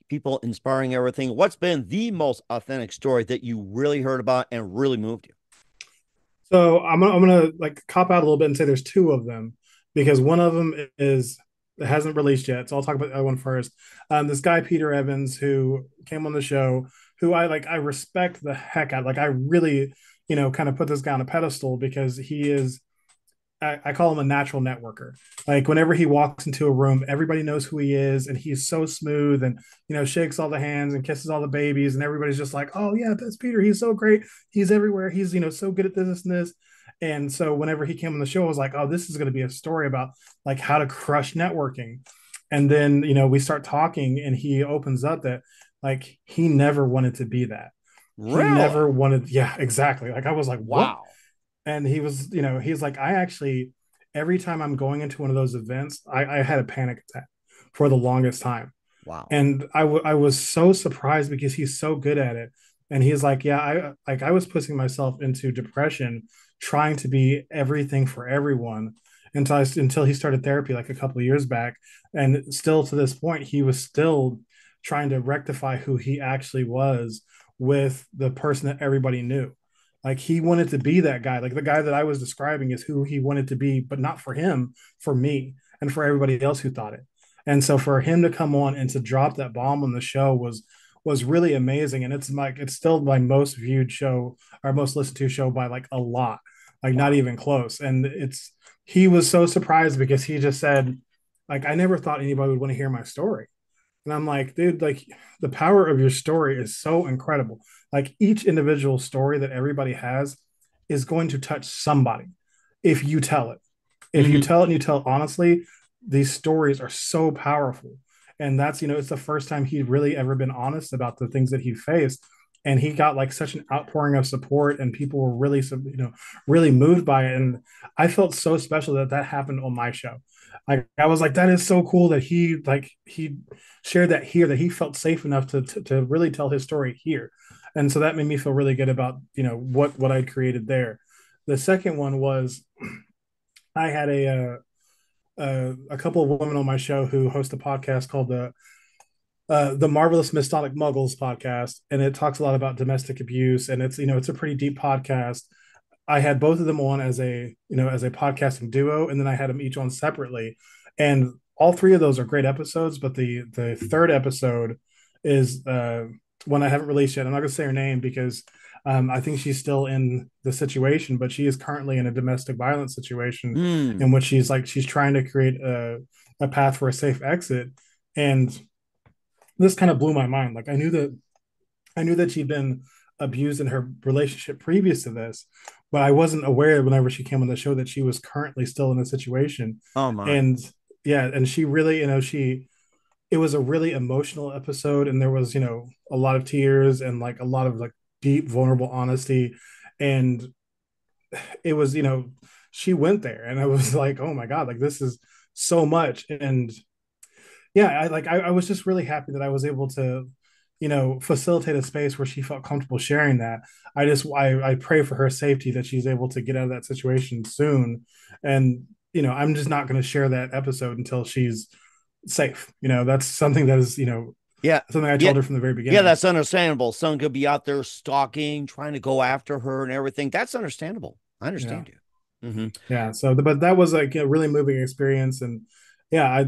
people inspiring everything. What's been the most authentic story that you really heard about and really moved you? So I'm gonna like cop out a little bit and say there's 2 of them, because one of them it hasn't released yet. So I'll talk about that one first. This guy Peter Evans, who came on the show, who I respect the heck out. Like, I really, kind of put this guy on a pedestal, because he is, I call him a natural networker. Like, whenever he walks into a room, everybody knows who he is, and he's so smooth, and shakes all the hands and kisses all the babies, and everybody's just like, oh yeah, that's Peter. He's so great. He's everywhere. He's so good at this and this. And so whenever he came on the show, I was like, oh, this is going to be a story about like how to crush networking. And then we start talking, and he opens up that like he never wanted to be that. Really? He never wanted. Yeah, exactly. Like, I was like, wow. what? And he was, he's like, I actually, every time I'm going into one of those events, I had a panic attack for the longest time. Wow. And I was so surprised, because he's so good at it. And he's like, yeah, I was pushing myself into depression, trying to be everything for everyone, until he started therapy like a couple of years back. And still to this point, he was still trying to rectify who he actually was with the person that everybody knew. Like, he wanted to be that guy. Like, the guy that I was describing is who he wanted to be, but not for him, for me, and for everybody else who thought it. And so for him to come on and to drop that bomb on the show was really amazing. And it's still my most viewed show, our most listened to show by like a lot, like not even close. And he was so surprised because he just said, like, I never thought anybody would want to hear my story. And I'm like, dude, like the power of your story is so incredible. Like each individual story that everybody has is going to touch somebody if you tell it. If you tell it and you tell it honestly, these stories are so powerful. And that's, it's the first time he'd really ever been honest about the things that he faced. And he got like such an outpouring of support, and people were really, really moved by it. And I felt so special that happened on my show. Like I was like, that is so cool that he shared that here, that he felt safe enough to really tell his story here. And so that made me feel really good about, what I'd created there. The second one was I had a couple of women on my show who host a podcast called the Marvelous Mistonic Muggles podcast, and it talks a lot about domestic abuse, and it's a pretty deep podcast. I had both of them on as a podcasting duo, and then I had them each on separately, and all three of those are great episodes. But the third episode is one I haven't released yet. I'm not going to say her name because I think she's still in the situation, but she is currently in a domestic violence situation in which she's trying to create a path for a safe exit. And this kind of blew my mind. Like I knew that she'd been abused in her relationship previous to this, but I wasn't aware whenever she came on the show that she was currently still in a situation. Oh my. And yeah, and she really, it was a really emotional episode, and there was, a lot of tears and like a lot of like deep, vulnerable honesty. And it was, she went there, and I was like, oh my God, like this is so much. And yeah, I was just really happy that I was able to, facilitate a space where she felt comfortable sharing that. I pray for her safety, that she's able to get out of that situation soon. And, I'm just not going to share that episode until she's safe. That's something that is, something I told her from the very beginning. Yeah, that's understandable. Someone could be out there stalking, trying to go after her and everything. That's understandable. I understand you. Yeah. So, but that was like a really moving experience. And yeah,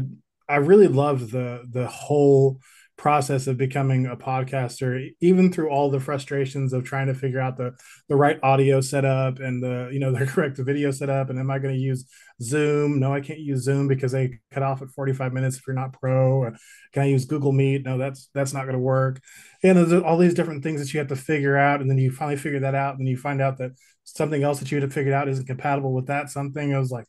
I really loved the whole process of becoming a podcaster, even through all the frustrations of trying to figure out the right audio setup and the correct video setup. And am I going to use Zoom? No, I can't use Zoom because they cut off at 45 minutes if you're not pro. Can I use Google Meet? No, that's not going to work. And there's all these different things that you have to figure out, and then you finally figure that out, and then you find out that something else that you had figured out isn't compatible with that something. I was like,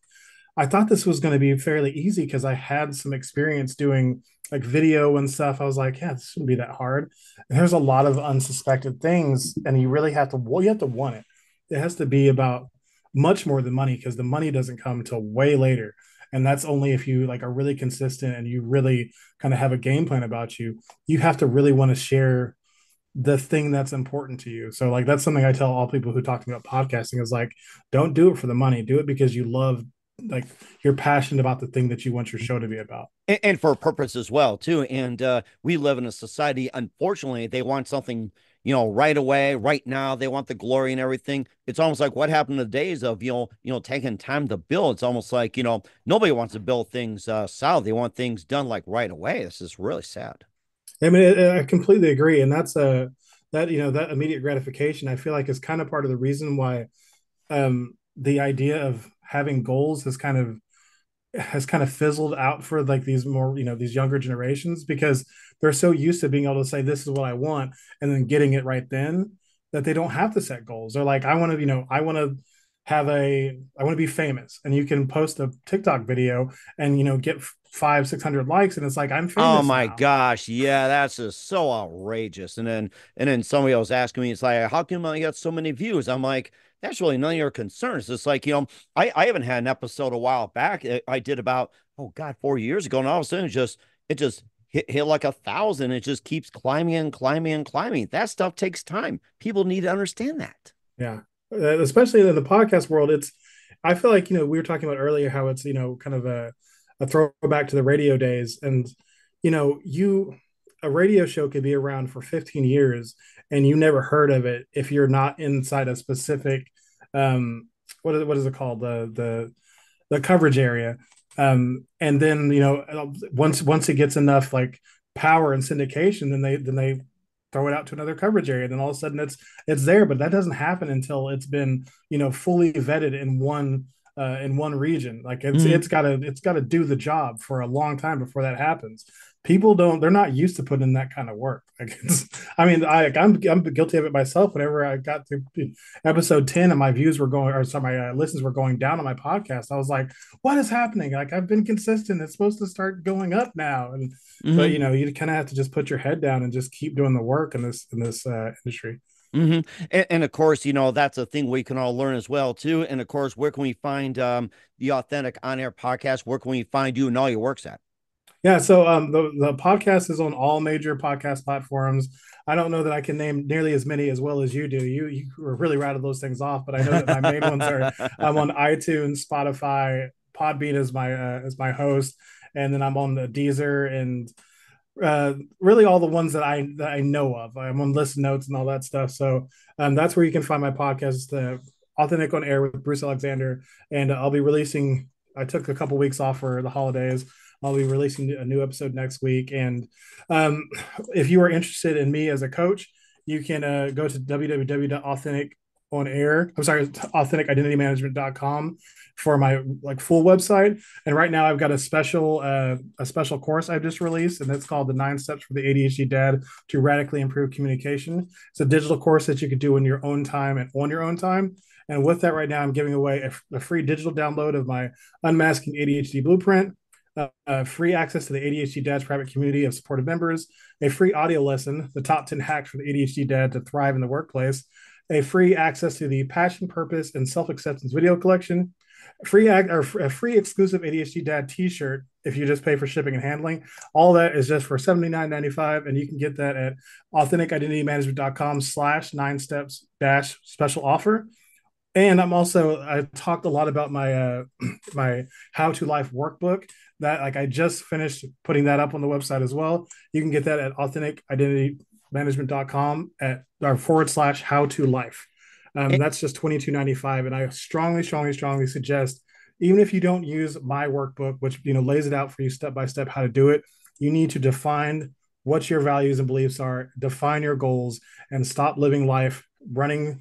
I thought this was going to be fairly easy because I had some experience doing like video and stuff. I was like, yeah, this shouldn't be that hard. And there's a lot of unsuspected things, and you really have to want it. It has to be about much more than money, because the money doesn't come till way later. And that's only if you like are really consistent and you really kind of have a game plan about you. You have to really want to share the thing that's important to you. So like that's something I tell all people who talk to me about podcasting is like, don't do it for the money. Do it because you love, like you're passionate about the thing that you want your show to be about, and for a purpose as well too. And we live in a society, unfortunately, they want something right away, right now. They want the glory and everything. It's almost like what happened to the days of taking time to build. It's almost like nobody wants to build things solid. They want things done like right away. This is really sad. I mean, I completely agree. And that's that immediate gratification, I feel like, is kind of part of the reason why the idea of having goals has kind of fizzled out for like these more, these younger generations, because they're so used to being able to say, this is what I want, and then getting it right then, that they don't have to set goals. They're like, I want to be famous, and you can post a TikTok video and get 500-600 likes, and it's like, I'm famous. Oh my now. gosh, yeah, that's just so outrageous. And then somebody was asking me, it's like, how come I got so many views? I'm like, that's really none of your concerns. It's like, I haven't had an episode a while back. I did about 4 years ago, and all of a sudden it just hit like 1,000. It just keeps climbing and climbing and climbing. That stuff takes time. People need to understand that. Yeah, especially in the podcast world. I feel like we were talking about earlier how it's kind of a throwback to the radio days, and a radio show could be around for 15 years and you never heard of it if you're not inside a specific what is it called, the coverage area, and then once it gets enough like power and syndication, then they throw it out to another coverage area. Then all of a sudden it's there, but that doesn't happen until it's been, fully vetted in one region. Like it's gotta do the job for a long time before that happens. They're not used to putting in that kind of work. Like I'm guilty of it myself. Whenever I got to episode 10 and my views were going, or sorry, my listens were going down on my podcast, I was like, what is happening? Like, I've been consistent. It's supposed to start going up now. But you kind of have to just put your head down and just keep doing the work in this industry. And of course, that's a thing we can all learn as well too. And of course, where can we find the Authentic On Air podcast? Where can we find you and all your works at? Yeah, so the podcast is on all major podcast platforms. I don't know that I can name nearly as many as well as you do. You really rattled those things off, but I know that my main ones are I'm on iTunes, Spotify, Podbean is my host, and then I'm on the Deezer and really all the ones that I know of. I'm on Listen Notes and all that stuff. So that's where you can find my podcast, the Authentic on Air with Bruce Alexander, and I'll be releasing. I took a couple weeks off for the holidays. I'll be releasing a new episode next week. And if you are interested in me as a coach, you can go to authenticidentitymanagement.com for my full website. And right now I've got a special course I've just released, and it's called the 9 Steps for the ADHD Dad to Radically Improve Communication. It's a digital course that you can do in your own time and on your own time. And with that, right now, I'm giving away a free digital download of my Unmasking ADHD Blueprint, free access to the ADHD Dad's private community of supportive members, a free audio lesson, the top 10 hacks for the ADHD Dad to thrive in the workplace, a free access to the Passion, Purpose, and Self-Acceptance video collection, a free exclusive ADHD Dad t-shirt if you just pay for shipping and handling. All that is just for $79.95, and you can get that at authenticidentitymanagement.com/9steps-special offer. And I talked a lot about my my How to Life workbook that I just finished putting that up on the website as well. You can get that at authenticidentitymanagement.com /how to life. That's just $22.95. And I strongly suggest, even if you don't use my workbook, which lays it out for you step by step how to do it, you need to define what your values and beliefs are, define your goals, and stop living life running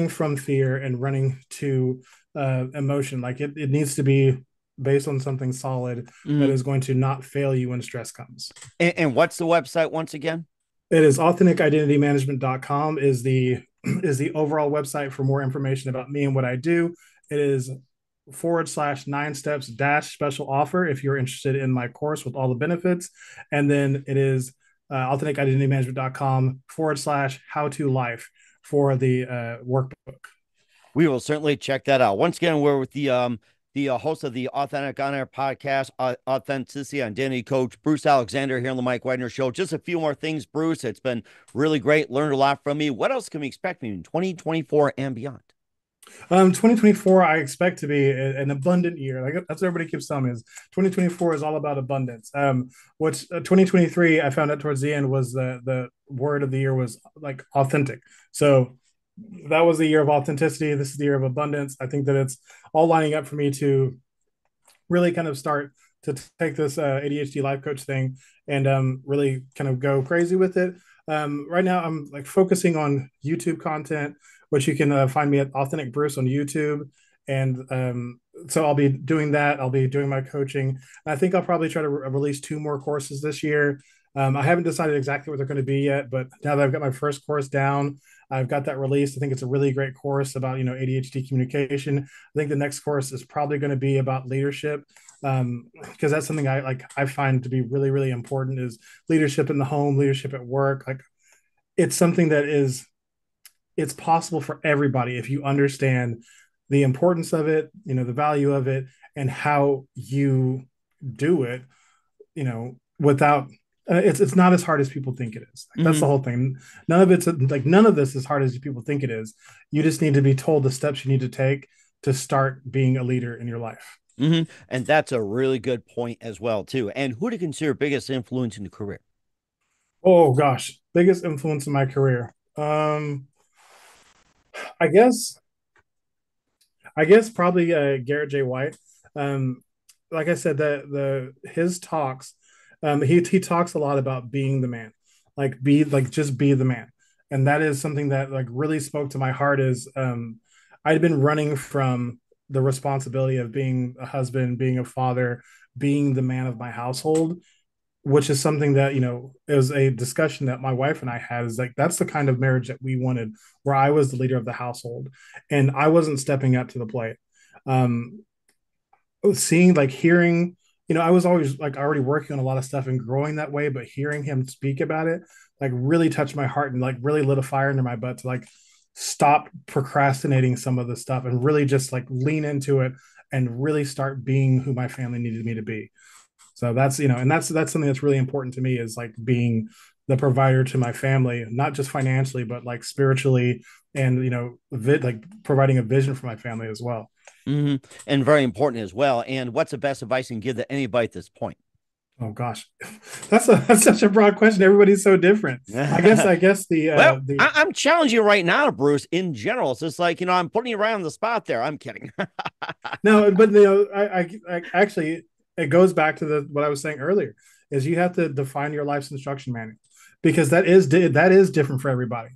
from fear and running to emotion. It needs to be based on something solid that is going to not fail you when stress comes. And what's the website once again? It is authenticidentitymanagement.com is the overall website for more information about me and what I do. It is /9 steps special offer if you're interested in my course with all the benefits. And then it is authenticidentitymanagement.com /how to life for the workbook. We will certainly check that out. Once again, we're with the host of the Authentic On Air podcast, authenticity identity coach, Bruce Alexander, here on the Mike Wagner Show. Just a few more things, Bruce. It's been really great. Learned a lot from me. What else can we expect in 2024 and beyond? 2024, I expect to be an abundant year. That's what everybody keeps telling me, is 2024 is all about abundance. What's 2023, I found out towards the end, was the word of the year was authentic. So that was the year of authenticity. This is the year of abundance. I think that it's all lining up for me to really kind of start to take this ADHD life coach thing and really kind of go crazy with it. Right now, I'm focusing on YouTube content, which you can find me at Authentic Bruce on YouTube. And so I'll be doing that. I'll be doing my coaching. I think I'll probably try to release 2 more courses this year. I haven't decided exactly what they're going to be yet, but now that I've got my first course down, I've got that released. I think it's a really great course about, ADHD communication. I think the next course is probably going to be about leadership, because that's something I find to be really, really important, is leadership in the home, leadership at work. It's something that it's possible for everybody if you understand the importance of it, the value of it, and how you do it, without it's not as hard as people think it is. That's the whole thing. None of this is as hard as people think it is. You just need to be told the steps you need to take to start being a leader in your life. And that's a really good point as well too. And who do you consider biggest influence in your career? Oh gosh, biggest influence in my career. I guess probably Garrett J. White. Like I said, his talks, he talks a lot about being the man. just be the man. And that is something that like really spoke to my heart. Is I'd been running from the responsibility of being a husband, being a father, being the man of my household, which is something that, it was a discussion that my wife and I had. Is like, that's the kind of marriage that we wanted, where I was the leader of the household and I wasn't stepping up to the plate. um Seeing, like, hearing, I was always like already working on a lot of stuff and growing that way, but hearing him speak about it like really touched my heart and like really lit a fire under my butt to like stop procrastinating some of the stuff and really just like lean into it and really start being who my family needed me to be. So that's, and that's something that's really important to me, is like being the provider to my family, not just financially, but like spiritually, and like providing a vision for my family as well. And very important as well. And what's the best advice you can give to anybody at this point? Oh gosh, that's such a broad question. Everybody's so different. I guess I'm challenging you right now, Bruce. In general, it's just like, I'm putting you right on the spot there. I'm kidding. no, but I actually, it goes back to what I was saying earlier, is you have to define your life's instruction manual, because that is different for everybody.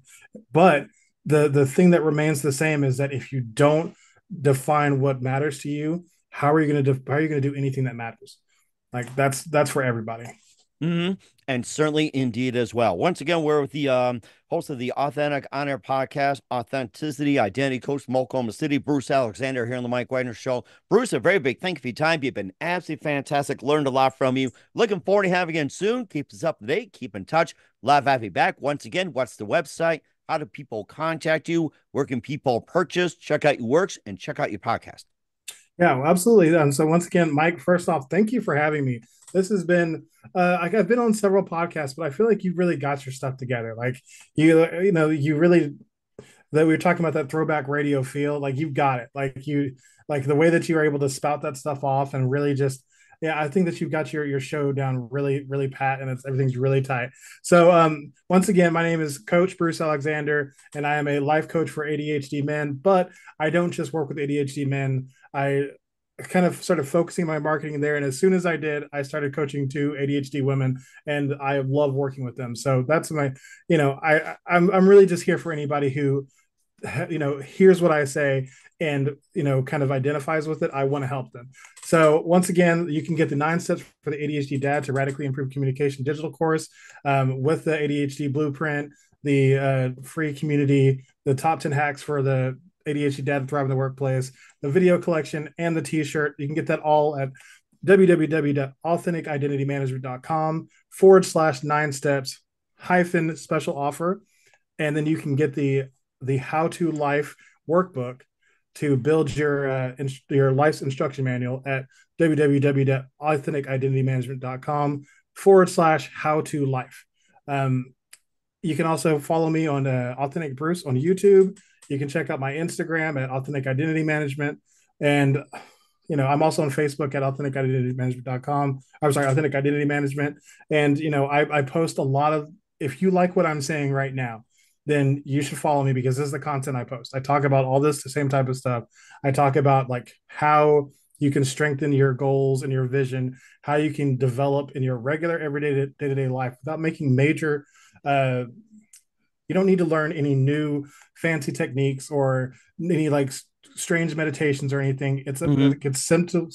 But the thing that remains the same is that if you don't define what matters to you, how are you going to do anything that matters? Like that's for everybody. And certainly indeed as well. Once again, we're with the host of the Authentic On Air podcast, Authenticity Identity Coach from Oklahoma City, Bruce Alexander, here on the Mike Wagner Show. Bruce, a very big thank you for your time. You've been absolutely fantastic. Learned a lot from you. Looking forward to having you again soon. Keep us up to date. Keep in touch. Love having you back. Once again, what's the website? How do people contact you? Where can people purchase, check out your works, and check out your podcast? Yeah, absolutely. So once again, Mike, first off, thank you for having me. This has been, I've been on several podcasts, but I feel like you really got your stuff together. Like you really, that we were talking about that throwback radio feel, like you've got it. Like the way that you were able to spout that stuff off and really just, yeah, I think that you've got your show down really, really pat, and everything's really tight. So once again, my name is Coach Bruce Alexander, and I am a life coach for ADHD men, but I don't just work with ADHD men. I kind of started focusing my marketing there. And as soon as I did, I started coaching two ADHD women, and I love working with them. So that's my, I'm really just here for anybody who, here's what I say and, kind of identifies with it. I want to help them. So once again, you can get the 9 steps for the ADHD dad to radically improve communication digital course, with the ADHD blueprint, the free community, the top 10 hacks for the ADHD dad to thrive in the workplace, the video collection, and the t-shirt. You can get that all at www.authenticidentitymanagement.com/9 steps - special offer. And then you can get the How to Life workbook to build your life's instruction manual at www.authenticidentitymanagement.com/how to life. You can also follow me on Authentic Bruce on YouTube. You can check out my Instagram at Authentic Identity Management. And, I'm also on Facebook at authenticidentitymanagement.com. I'm sorry, Authentic Identity Management. And, I post a lot of, if you like what I'm saying right now, then you should follow me, because this is the content I post. I talk about all this, the same type of stuff. I talk about like how you can strengthen your goals and your vision, how you can develop in your regular everyday day-to-day life without making major, you don't need to learn any new fancy techniques or any like strange meditations or anything. It's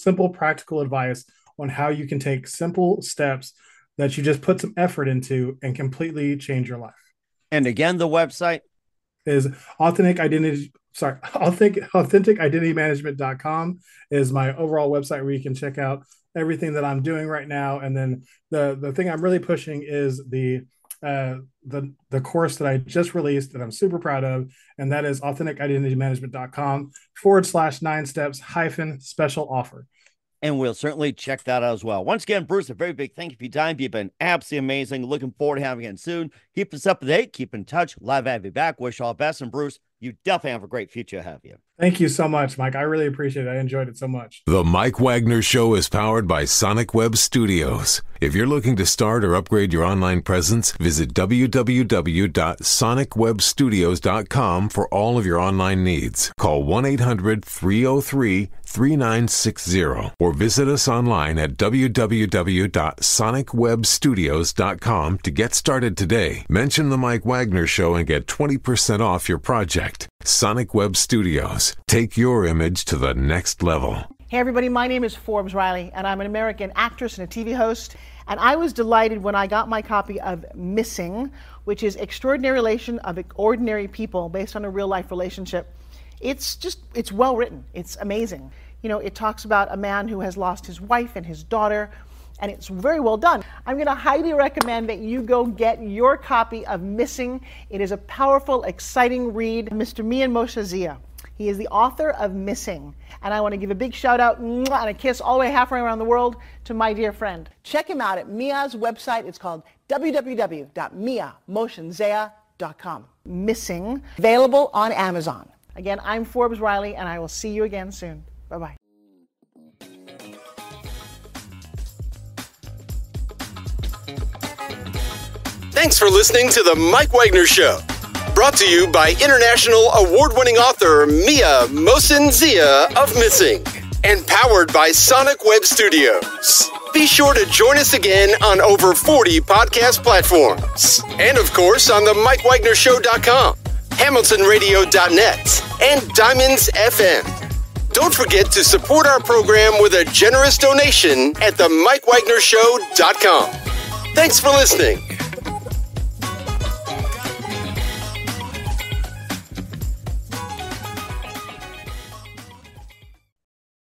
simple, practical advice on how you can take simple steps that you just put some effort into and completely change your life. And again, the website is authenticidentitymanagement.com is my overall website, where you can check out everything that I'm doing right now. And then the thing I'm really pushing is the course that I just released that I'm super proud of, and that is authenticidentitymanagement.com/9 steps - special offer. And we'll certainly check that out as well. Once again, Bruce, a very big thank you for your time. You've been absolutely amazing. Looking forward to having you again soon. Keep us up to date. Keep in touch. Live have you back. Wish all the best. And Bruce, you definitely have a great future ahead of you. Thank you so much, Mike. I really appreciate it. I enjoyed it so much. The Mike Wagner Show is powered by Sonic Web Studios. If you're looking to start or upgrade your online presence, visit www.sonicwebstudios.com for all of your online needs. Call 1-800-303-3960 or visit us online at www.sonicwebstudios.com to get started today. Mention the Mike Wagner Show and get 20% off your project. Sonic Web Studios. Take your image to the next level. Hey everybody, my name is Forbes Riley, and I'm an American actress and a TV host. And I was delighted when I got my copy of Missing, which is Extraordinary Relation of Ordinary People based on a real life relationship. It's well written. It's amazing. You know, it talks about a man who has lost his wife and his daughter, and it's very well done. I'm going to highly recommend that you go get your copy of Missing. It is a powerful, exciting read. Mr. Mian Moshe Zia. He is the author of Missing. And I want to give a big shout out and a kiss all the way halfway around the world to my dear friend. Check him out at Mia's website. It's called www.miamotionzea.com. Missing, available on Amazon. Again, I'm Forbes Riley, and I will see you again soon. Bye-bye. Thanks for listening to The Mike Wagner Show. Brought to you by international award-winning author Mia Mohsen-Zia of Missing. And powered by Sonic Web Studios. Be sure to join us again on over 40 podcast platforms. And of course on the mikewagnershow.com, hamiltonradio.net, and Diamonds FM. Don't forget to support our program with a generous donation at the mikewagnershow.com. Thanks for listening.